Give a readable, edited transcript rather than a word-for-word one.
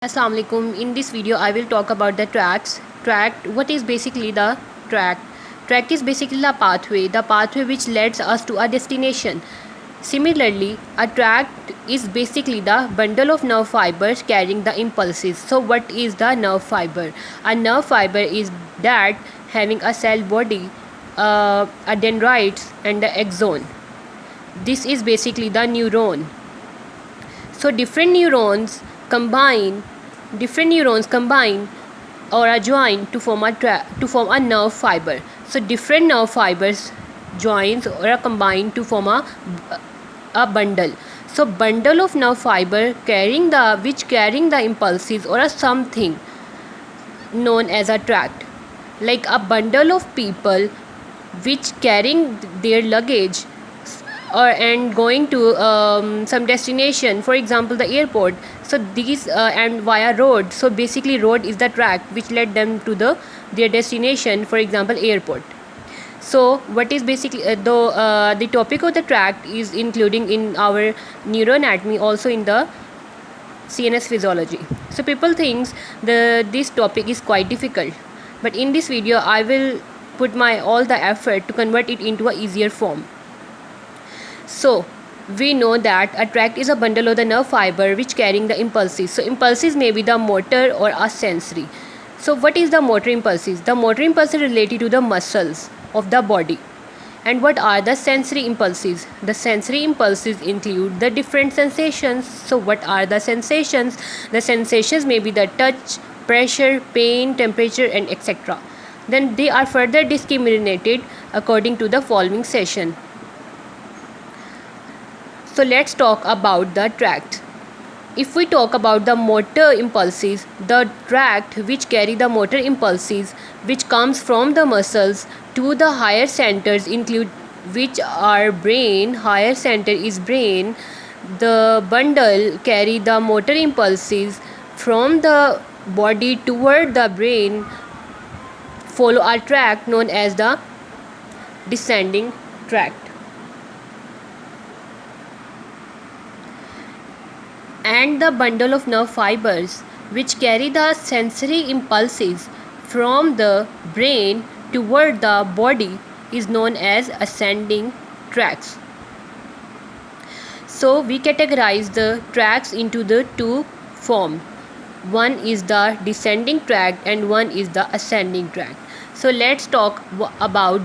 Assalamu alaikum. In this video I will talk about the tracks. What is basically the track? Track is basically the pathway which leads us to a destination. Similarly, a tract is basically the bundle of nerve fibers carrying the impulses. So what is the nerve fiber? A nerve fiber is that having a cell body, a dendrites and the axon. This is basically the neuron. So different neurons combine or are joined to form a nerve fiber. So different nerve fibers joins or are combined to form a bundle. So bundle of nerve fiber carrying the impulses or a something known as a tract. Like a bundle of people which carrying their luggage and going to some destination, for example the airport. So these and via road, so basically road is the track which led them to their destination, for example airport. So what is basically the topic of the tract is including in our neuroanatomy, also in the CNS physiology. So people thinks this topic is quite difficult, but in this video I will put my all the effort to convert it into a easier form. So we know that a tract is a bundle of the nerve fiber which carrying the impulses. So impulses may be the motor or a sensory. So what is the motor impulses? The motor impulses related to the muscles of the body. And what are the sensory impulses? The sensory impulses include the different sensations. So what are the sensations? The sensations may be the touch, pressure, pain, temperature and etc. Then they are further discriminated according to the following session. So let's talk about the tract. If we talk about the motor impulses, the tract which carry the motor impulses which comes from the muscles to the higher centers include which are brain. Higher center is brain. The bundle carry the motor impulses from the body toward the brain, follow a tract known as the descending tract. And the bundle of nerve fibers which carry the sensory impulses from the brain toward the body is known as ascending tracts. So we categorize the tracts into the two forms. One is the descending tract and one is the ascending tract. So let's talk about